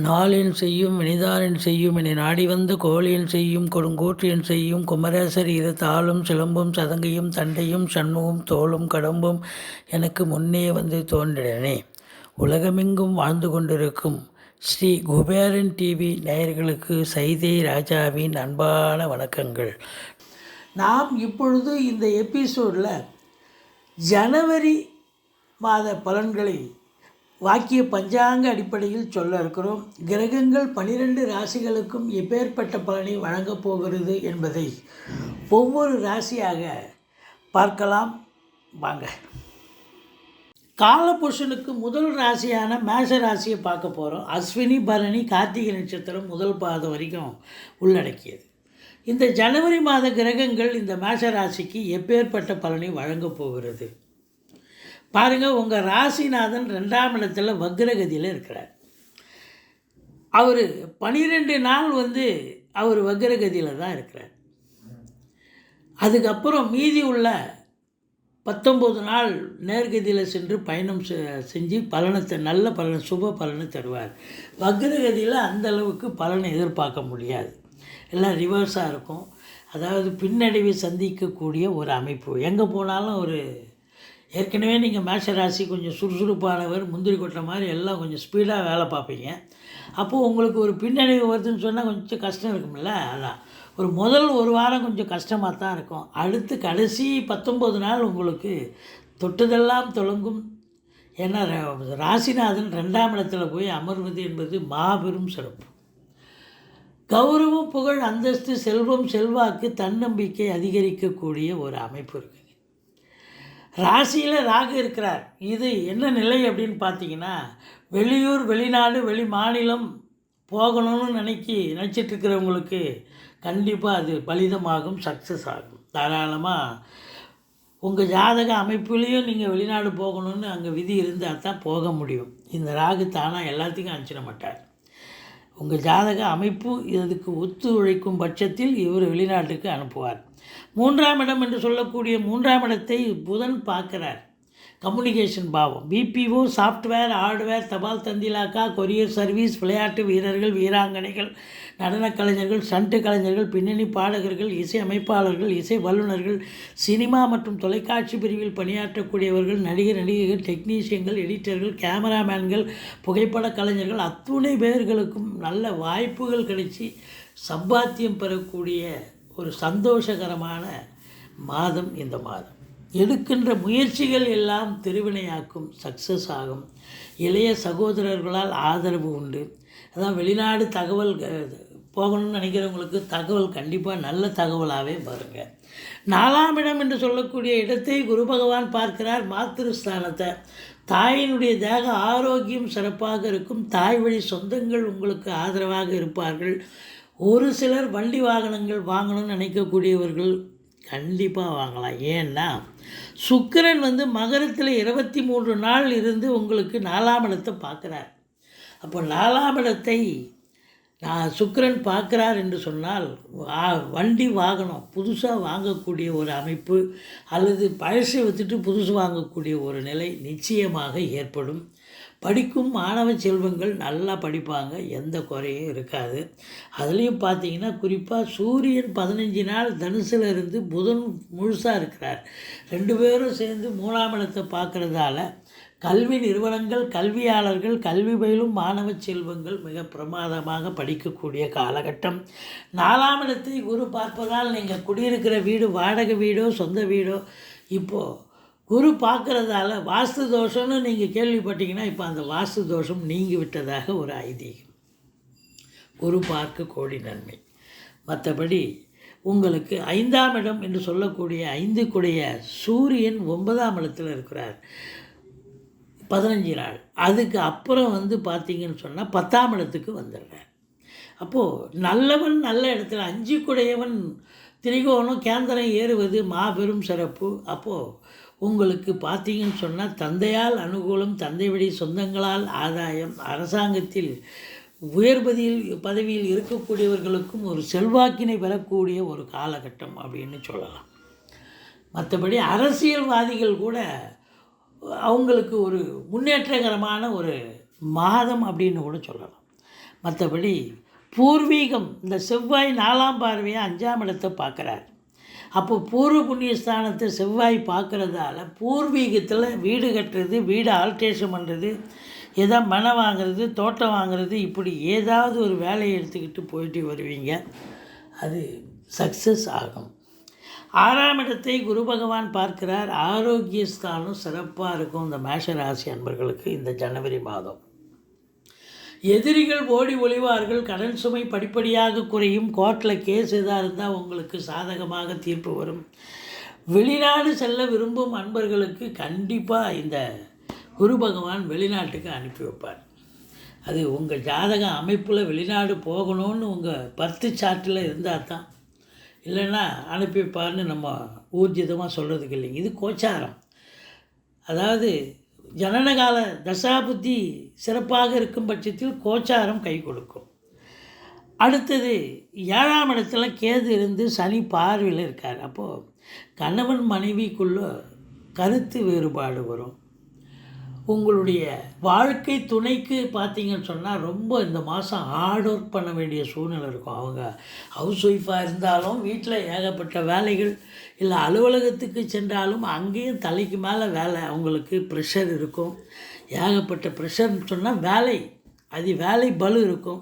நாளின் செய்யும் வினிதானின் செய்யும் என நாடி வந்த கோழியின் செய்யும் கொடுங்கோற்றியன் செய்யும் குமரேசர் இது தாளும் சிலம்பும் சதங்கையும் தண்டையும் சண்முகம் தோளும் கடம்பும் எனக்கு முன்னே வந்து தோன்றினே. உலகமெங்கும் வாழ்ந்து கொண்டிருக்கும் ஸ்ரீ குபேரன் டிவி நேயர்களுக்கு சைதை ராஜாவின் அன்பான வணக்கங்கள். நாம் இப்பொழுது இந்த எபிசோடில் ஜனவரி மாத பலன்களை வாக்கிய பஞ்சாங்க அடிப்படையில் சொல்ல இருக்கிறோம். கிரகங்கள் 12 ராசிகளுக்கும் எப்பேற்பட்ட பலனை வழங்கப் போகிறது என்பதை ஒவ்வொரு ராசியாக பார்க்கலாம் வாங்க. காலபுருஷனுக்கு முதல் ராசியான மேஷ ராசியை பார்க்க போகிறோம். அஸ்வினி பரணி கார்த்திகை நட்சத்திரம் முதல் பாதம் வரைக்கும் உள்ளடக்கியது. இந்த ஜனவரி மாத கிரகங்கள் இந்த மேஷ ராசிக்கு எப்பேற்பட்ட பலனை வழங்கப் போகிறது பாருங்கள். உங்கள் ராசிநாதன் 2ஆம் இடத்துல வக்ரகதியில் இருக்கிறார். அவர் 12 நாள் அவர் வக்ரகதியில் தான் இருக்கிறார். அதுக்கப்புறம் மீதி உள்ள 19 நாள் நேர்கதியில் சென்று பயணம் செஞ்சு நல்ல பலனை சுப பலனை தருவார். வக்ரகதியில் அந்தளவுக்கு பலனை எதிர்பார்க்க முடியாது, எல்லாம் ரிவர்ஸாக இருக்கும். அதாவது பின்னடைவை சந்திக்கக்கூடிய ஒரு அமைப்பு. எங்கே போனாலும் ஏற்கனவே நீங்கள் மேஷ ராசி கொஞ்சம் சுறுசுறுப்பானவர், முந்திரி கொட்டை மாதிரி எல்லாம் கொஞ்சம் ஸ்பீடாக வேலை பார்ப்பீங்க. அப்போது உங்களுக்கு ஒரு பின்னடைவு வருதுன்னு சொன்னால் கொஞ்சம் கஷ்டம் இருக்கும்ல. அதான் முதல் ஒரு வாரம் கொஞ்சம் கஷ்டமாக தான் இருக்கும். அடுத்து கடைசி 19 நாள் உங்களுக்கு தொட்டதெல்லாம் தொடங்கும். ஏன்னா ராசிநாதன் 2ஆம் இடத்துல போய் அமர்வது என்பது மாபெரும் சிறப்பு. கௌரவம், புகழ், அந்தஸ்து, செல்வம், செல்வாக்கு, தன்னம்பிக்கை அதிகரிக்கக்கூடிய ஒரு அமைப்பு இருக்குது. ராசியில் ராகு இருக்கிறார். இது என்ன நிலை அப்படின்னு பார்த்தீங்கன்னா, வெளியூர், வெளிநாடு, வெளி மாநிலம் போகணும்னு நினச்சிட்ருக்கிறவங்களுக்கு கண்டிப்பாக அது பலிதமாகும், சக்ஸஸ் ஆகும். தாராளமாக உங்கள் ஜாதக அமைப்புலேயும் நீங்கள் வெளிநாடு போகணுன்னு அங்கே விதி இருந்தால் தான் போக முடியும். இந்த ராகு தானாக எல்லாத்தையும் அனுப்பிச்சிட மாட்டார். உங்கள் ஜாதக அமைப்பு இதுக்கு ஒத்துழைக்கும் பட்சத்தில் இவர் வெளிநாட்டுக்கு அனுப்புவார். 3ஆம் இடம் என்று சொல்லக்கூடிய 3ஆம் இடத்தை புதன் பார்க்குறார். கம்யூனிகேஷன் பாவம். பிபிஓ, சாஃப்ட்வேர், ஹார்ட்வேர், தபால் தந்திலாக்கா, கொரியர் சர்வீஸ், விளையாட்டு வீரர்கள், வீராங்கனைகள், நடனக் கலைஞர்கள், ஸ்டண்ட் கலைஞர்கள், பின்னணி பாடகர்கள், இசை அமைப்பாளர்கள், இசை வல்லுநர்கள், சினிமா மற்றும் தொலைக்காட்சி பிரிவில் பணியாற்றக்கூடியவர்கள், நடிகர்கள், டெக்னீஷியன்கள், எடிட்டர்கள், கேமராமேன்கள், புகைப்பட கலைஞர்கள், அத்துணை பேர்களுக்கும் நல்ல வாய்ப்புகள் கிடைச்சி சம்பாத்தியம் பெறக்கூடிய ஒரு சந்தோஷகரமான மாதம் இந்த மாதம். எடுக்கின்ற முயற்சிகள் எல்லாம் திருவினையாக்கும், சக்ஸஸ் ஆகும். இளைய சகோதரர்களால் ஆதரவு உண்டு. அதான் வெளிநாடு தகவல் போகணும்னு நினைக்கிறவங்களுக்கு தகவல் கண்டிப்பாக நல்ல தகவலாகவே பாருங்க. 4ஆம் இடம் என்று சொல்லக்கூடிய இடத்தை குரு பகவான் பார்க்கிறார். மாத்திருஸ்தானத்தை. தாயினுடைய தேக ஆரோக்கியம் சிறப்பாக இருக்கும். தாய் வழி சொந்தங்கள் உங்களுக்கு ஆதரவாக இருப்பார்கள். ஒரு சிலர் வண்டி வாகனங்கள் வாங்கணும்னு நினைக்கக்கூடியவர்கள் கண்டிப்பாக வாங்கலாம். ஏன்னா சுக்கிரன் மகரத்தில் 23 நாள் இருந்து உங்களுக்கு 4ஆம் இடத்தை பார்க்குறார். அப்போ 4ஆம் இடத்தை சுக்கிரன் பார்க்குறார் என்று சொன்னால் வண்டி வாகனம் புதுசாக வாங்கக்கூடிய ஒரு அமைப்பு அல்லது பழசை விற்றுட்டு புதுசு வாங்கக்கூடிய ஒரு நிலை நிச்சயமாக ஏற்படும். படிக்கும் மாணவ செல்வங்கள் நல்லா படிப்பாங்க, எந்த குறையும் இருக்காது. அதுலேயும் பார்த்தீங்கன்னா குறிப்பாக சூரியன் 15 நாள் தனுசில் இருந்து புதன் முழுசாக இருக்கிறார். 2 பேரும் சேர்ந்து 3ஆம் இடத்தை பார்க்குறதால கல்வி நிறுவனங்கள், கல்வியாளர்கள், கல்வி பயிலும் மாணவ செல்வங்கள் மிக பிரமாதமாக படிக்கக்கூடிய காலகட்டம். 4ஆம் இடத்தை குரு பார்ப்பதால் நீங்கள் குடியிருக்கிற வீடு வாடகை வீடோ சொந்த வீடோ இப்போது குரு பார்க்குறதால வாஸ்து தோஷம்னு நீங்கள் கேள்விப்பட்டீங்கன்னா இப்போ அந்த வாஸ்து தோஷம் நீங்கி விட்டதாக ஒரு ஐதீகம். குரு பார்க்க கோடி நன்மை. மற்றபடி உங்களுக்கு 5ஆம் இடம் என்று சொல்லக்கூடிய 5க்குடைய சூரியன் 9ஆம் இடத்தில் இருக்கிறார் 15 நாள். அதுக்கு அப்புறம் பார்த்தீங்கன்னு சொன்னால் 10ஆம் இடத்துக்கு வந்துடுறார். அப்போது நல்லவன் நல்ல இடத்துல 5க்குடையவன் திரிகோணம் கேந்திரம் ஏறுவது மாபெரும் சிறப்பு. அப்போது உங்களுக்கு பார்த்தீங்கன்னு சொன்னால் தந்தையால் அனுகூலம், தந்தை வழி சொந்தங்களால் ஆதாயம், அரசாங்கத்தில் பதவியில் இருக்கக்கூடியவர்களுக்கும் ஒரு செல்வாக்கினை பெறக்கூடிய ஒரு காலகட்டம் அப்படின்னு சொல்லலாம். மற்றபடி அரசியல்வாதிகள் கூட அவங்களுக்கு ஒரு முன்னேற்றகரமான ஒரு மாதம் அப்படின்னு கூட சொல்லலாம். மற்றபடி பூர்வீகம், இந்த செவ்வாய் 4ஆம் பார்வையை 5ஆம் இடத்தை பார்க்குறார். அப்போ பூர்வ புண்ணியஸ்தானத்தை செவ்வாய் பார்க்குறதால பூர்வீகத்தில் வீடு கட்டுறது, வீடு ஆல்ட்ரேஷன் பண்ணுறது, ஏதோ மனை வாங்கிறது, தோட்டம் வாங்கிறது, இப்படி ஏதாவது ஒரு வேலையை எடுத்துக்கிட்டு போயிட்டு வருவீங்க. அது சக்ஸஸ் ஆகும். 6ஆம் இடத்தை குரு பகவான் பார்க்கிறார். ஆரோக்கியஸ்தானம் சிறப்பாக இருக்கும் இந்த மேஷ ராசி அன்பர்களுக்கு இந்த ஜனவரி மாதம். எதிரிகள் ஓடி ஒளிவார்கள். கடன் சுமை படிப்படியாக குறையும். கோர்ட்டில் கேஸ் எதாக இருந்தால் உங்களுக்கு சாதகமாக தீர்ப்பு வரும். வெளிநாடு செல்ல விரும்பும் அன்பர்களுக்கு கண்டிப்பாக இந்த குரு பகவான் வெளிநாட்டுக்கு அனுப்பி வைப்பார். அது உங்கள் ஜாதக அமைப்பில் வெளிநாடு போகணும்னு உங்கள் 10 சார்ட்டில் இருந்தால் தான், இல்லைன்னா அனுப்பி வைப்பார்னு நம்ம ஊர்ஜிதமாக சொல்கிறதுக்கு இல்லைங்க. இது கோச்சாரம். அதாவது ஜனனகால தசாபுத்தி சிறப்பாக இருக்கும் பட்சத்தில் கோச்சாரம் கை கொடுக்கும். அடுத்தது 7ஆம் இடத்துல கேது இருந்து சனி பார்வையில் இருக்கார். அப்போது கணவன் மனைவிக்குள்ளே கருத்து வேறுபாடு வரும். உங்களுடைய வாழ்க்கை துணைக்கு பார்த்தீங்கன்னு சொன்னால் ரொம்ப இந்த மாதம் ஹார்ட் ஒர்க் பண்ண வேண்டிய சூழ்நிலை இருக்கும். அவங்க ஹவுஸ் ஒய்ஃபாக இருந்தாலும் வீட்டில் ஏகப்பட்ட வேலைகள், இல்லை அலுவலகத்துக்கு சென்றாலும் அங்கேயும் தலைக்கு மேலே வேலை, அவங்களுக்கு ப்ரெஷர் இருக்கும். ஏகப்பட்ட ப்ரெஷர்னு சொன்னால் வேலை பளு இருக்கும்.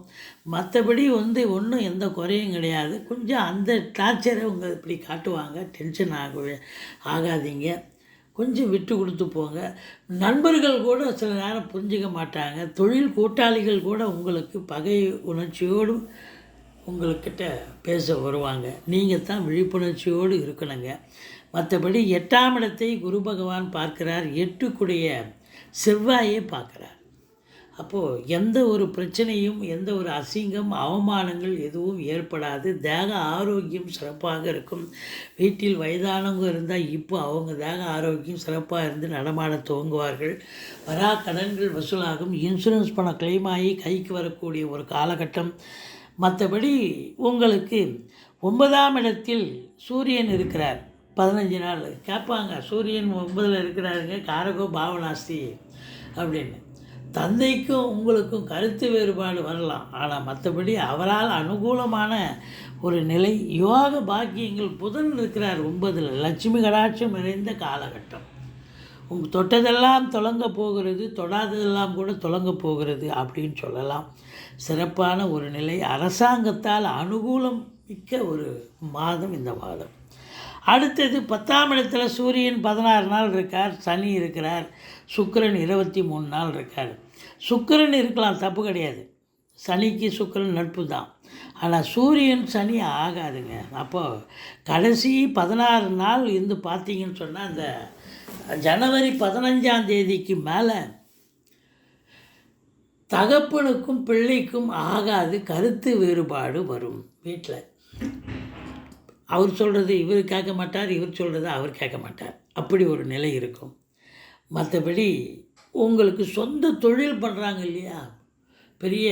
மற்றபடி ஒன்றும் எந்த குறையும் கிடையாது. கொஞ்சம் அந்த டார்ச்சரை அவங்க இப்படி காட்டுவாங்க. டென்ஷன் ஆகாதீங்க, கொஞ்சம் விட்டு கொடுத்து போங்க. நண்பர்கள் கூட சில நேரம் புரிஞ்சிக்க மாட்டாங்க. தொழில் கூட்டாளிகள் கூட உங்களுக்கு பகை உணர்ச்சியோடு உங்கள்கிட்ட பேச வருவாங்க. நீங்கள் தான் விழிப்புணர்ச்சியோடு இருக்கணுங்க. மற்றபடி 8ஆம் இடத்தை குரு பகவான் பார்க்கிறார். 8க்குடைய செவ்வாயை பார்க்குறார். அப்போது எந்த ஒரு பிரச்சனையும், எந்த ஒரு அசிங்கம், அவமானங்கள் எதுவும் ஏற்படாது. தேக ஆரோக்கியம் சிறப்பாக இருக்கும். வீட்டில் வயதானவங்க இருந்தால் இப்போ அவங்க தேக ஆரோக்கியம் சிறப்பாக இருந்து நடமாட துவங்குவார்கள். வரா கடன்கள் வசூலாகும். இன்சூரன்ஸ் பணம் கிளைம் ஆகி கைக்கு வரக்கூடிய ஒரு காலகட்டம். மற்றபடி உங்களுக்கு 9ஆம் இடத்தில் சூரியன் இருக்கிறார். 15 நாள் கேட்பாங்க, சூரியன் 9ல் இருக்கிறாருங்க, காரகோ பாவனாஸ்தி அப்படின்னு. தந்தைக்கும் உங்களுக்கும் கருத்து வேறுபாடு வரலாம். ஆனால் மற்றபடி அவரால் அனுகூலமான ஒரு நிலை, யோக பாக்கியங்கள். புதன் இருக்கிறார் 9ல், லட்சுமி கடாட்சம் நிறைந்த காலகட்டம். தொட்டதெல்லாம் தொடங்க போகிறது, தொடாததெல்லாம் கூட தொடங்க போகிறது அப்படின்னு சொல்லலாம். சிறப்பான ஒரு நிலை. அரசாங்கத்தால் அனுகூலம் மிக்க ஒரு மாதம் இந்த மாதம். அடுத்தது 10ஆம் இடத்துல சூரியன் 16 நாள் இருக்கார். சனி இருக்கிறார். சுக்கிரன் 23 நாள் இருக்கார். சுக்கிரன் இருக்கலாம், தப்பு கிடையாது. சனிக்கு சுக்கிரன் நட்பு தான். ஆனால் சூரியன் சனி ஆகாதுங்க. அப்போது கடைசி 16 நாள் இருந்து பார்த்தீங்கன்னு சொன்னால் இந்த ஜனவரி 15ஆம் தேதிக்கு மேலே தகப்பனுக்கும் பிள்ளைக்கும் ஆகாது. கருத்து வேறுபாடு வரும் வீட்டில். அவர் சொல்கிறது இவர் கேட்க மாட்டார், இவர் சொல்கிறது அவர் கேட்க மாட்டார். அப்படி ஒரு நிலை இருக்கும். மற்றபடி உங்களுக்கு சொந்த தொழில் பண்ணுறாங்க இல்லையா, பெரிய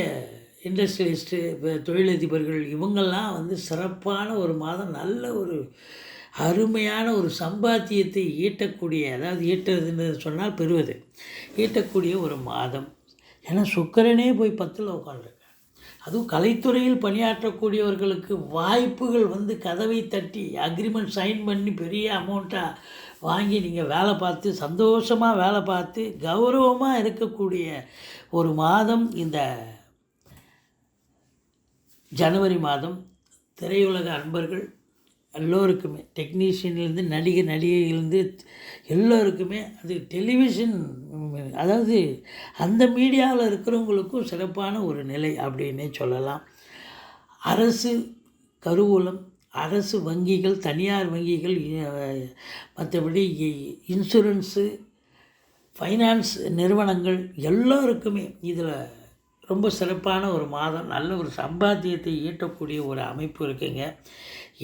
இண்டஸ்ட்ரியலிஸ்ட்டு, தொழிலதிபர்கள், இவங்கெல்லாம் சிறப்பான ஒரு மாதம், நல்ல ஒரு அருமையான ஒரு சம்பாத்தியத்தை ஈட்டக்கூடிய, அதாவது ஈட்டுறதுன்னு சொன்னால் பெறுவது, ஈட்டக்கூடிய ஒரு மாதம். ஏன்னா சுக்கிரனே போய் 10ல் உட்காந்துருக்காங்க. அதுவும் கலைத்துறையில் பணியாற்றக்கூடியவர்களுக்கு வாய்ப்புகள் கதவை தட்டி அக்ரிமெண்ட் சைன் பண்ணி பெரிய அமௌண்ட்டாக வாங்கி நீங்கள் வேலை பார்த்து சந்தோஷமாக வேலை பார்த்து கௌரவமாக இருக்கக்கூடிய ஒரு மாதம் இந்த ஜனவரி மாதம். திரையுலக அன்பர்கள் எல்லோருக்குமே, டெக்னீஷியன்லேருந்து நடிகைகள்லேருந்து எல்லோருக்குமே, அது டெலிவிஷன், அதாவது அந்த மீடியாவில் இருக்கிறவங்களுக்கும் சிறப்பான ஒரு நிலை அப்படின்னே சொல்லலாம். அரசு கருவூலம், அரசு வங்கிகள், தனியார் வங்கிகள், மற்றபடி இன்சூரன்ஸு, ஃபைனான்ஸ் நிறுவனங்கள் எல்லோருக்குமே இதில் ரொம்ப சிறப்பான ஒரு மாதம். நல்ல ஒரு சம்பாத்தியத்தை ஈட்டக்கூடிய ஒரு அமைப்பு இருக்குங்க.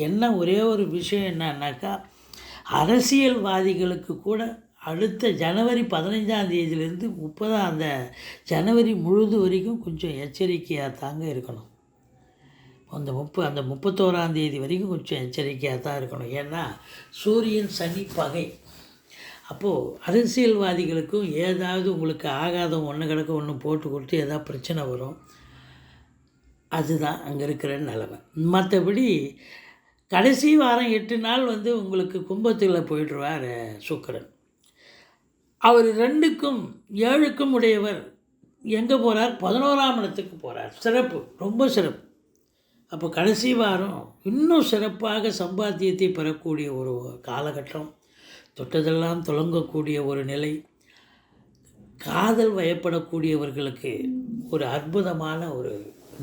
என்ன ஒரே ஒரு விஷயம் என்னன்னாக்கா, அரசியல்வாதிகளுக்கு கூட அடுத்த ஜனவரி 15ஆம் தேதியிலேருந்து 30 அந்த ஜனவரி முழுது வரைக்கும் கொஞ்சம் எச்சரிக்கையாக தாங்க இருக்கணும். அந்த 31ஆம் தேதி வரைக்கும் கொஞ்சம் எச்சரிக்கையாக தான் இருக்கணும். ஏன்னா சூரியன் சனி பகை. அப்போது அரசியல்வாதிகளுக்கும் ஏதாவது உங்களுக்கு ஆகாத ஒன்று கிடக்க ஒன்று போட்டு கொடுத்து ஏதாவது பிரச்சனை வரும். அதுதான் அங்கே இருக்கிற நிலைமை. மற்றபடி கடைசி வாரம் 8 நாள் உங்களுக்கு கும்பத்தில் போயிடுவார் சுக்கிரன். அவர் 2க்கும் 7க்கும் உடையவர். எங்கே போகிறார்? 11ஆம் இடத்துக்கு போகிறார். சிறப்பு, ரொம்ப சிறப்பு. அப்போ கடைசி வாரம் இன்னும் சிறப்பாக சம்பாத்தியத்தை பெறக்கூடிய ஒரு காலகட்டம், தொட்டதெல்லாம் துலங்கக்கூடிய ஒரு நிலை, காதல் வயப்படக்கூடியவர்களுக்கு ஒரு அற்புதமான ஒரு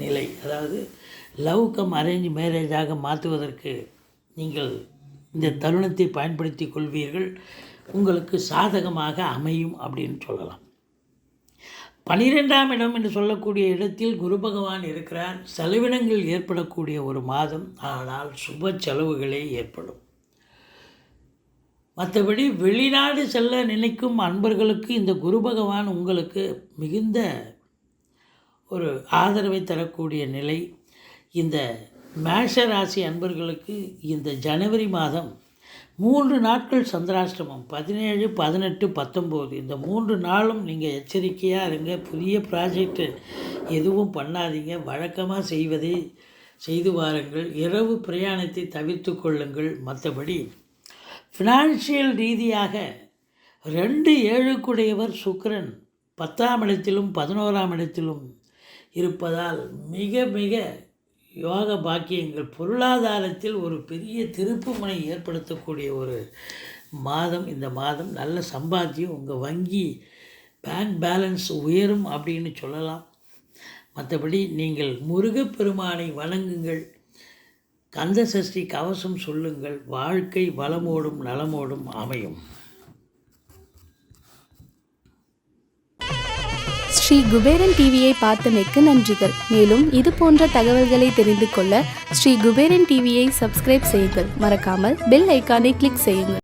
நிலை. அதாவது லவ் கம் அரேஞ்ச் மேரேஜாக மாற்றுவதற்கு நீங்கள் இந்த தருணத்தை பயன்படுத்தி கொள்வீர்கள். உங்களுக்கு சாதகமாக அமையும் அப்படின்னு சொல்லலாம். 12ஆம் இடம் என்று சொல்லக்கூடிய இடத்தில் குரு பகவான் இருக்கிறார். செலவினங்கள் ஏற்படக்கூடிய ஒரு மாதம், ஆனால் சுப செலவுகளே ஏற்படும். மற்றபடி வெளிநாடு செல்ல நினைக்கும் அன்பர்களுக்கு இந்த குரு பகவான் உங்களுக்கு மிகுந்த ஒரு ஆதரவை தரக்கூடிய நிலை. இந்த மேஷ ராசி அன்பர்களுக்கு இந்த ஜனவரி மாதம் 3 நாட்கள் சந்திராஷ்டமம், 17, 18, 19. இந்த 3 நாளும் நீங்கள் எச்சரிக்கையாக இருங்க. புதிய ப்ராஜெக்டு எதுவும் பண்ணாதீங்க. வழக்கமாக செய்வதை செய்து வாருங்கள். இரவு பிரயாணத்தை தவிர்த்து கொள்ளுங்கள். மற்றபடி ஃபினான்ஷியல் ரீதியாக 2 7க்குடையவர் சுக்கிரன் 10ஆம் இடத்திலும் 11ஆம் இடத்திலும் இருப்பதால் மிக மிக யோக பாக்கியங்கள், பொருளாதாரத்தில் ஒரு பெரிய திருப்புமுனை ஏற்படுத்தக்கூடிய ஒரு மாதம் இந்த மாதம். நல்ல சம்பாத்தியம், உங்கள் வங்கி பேங்க் பேலன்ஸ் உயரும் அப்படின்னு சொல்லலாம். மற்றபடி நீங்கள் முருகப்பெருமானை வணங்குங்கள், கந்த சஷ்டி கவசம் சொல்லுங்கள். வாழ்க்கை வளமோடும் நலமோடும் அமையும். ஸ்ரீ குபேரன் டிவியை பார்த்தமைக்கு நன்றிகள். மேலும் இது போன்ற தகவல்களை தெரிந்து கொள்ள ஸ்ரீ குபேரன் டிவியை சப்ஸ்கிரைப் செய்யுங்கள். மறக்காமல் பெல் ஐக்கானை கிளிக் செய்யுங்கள்.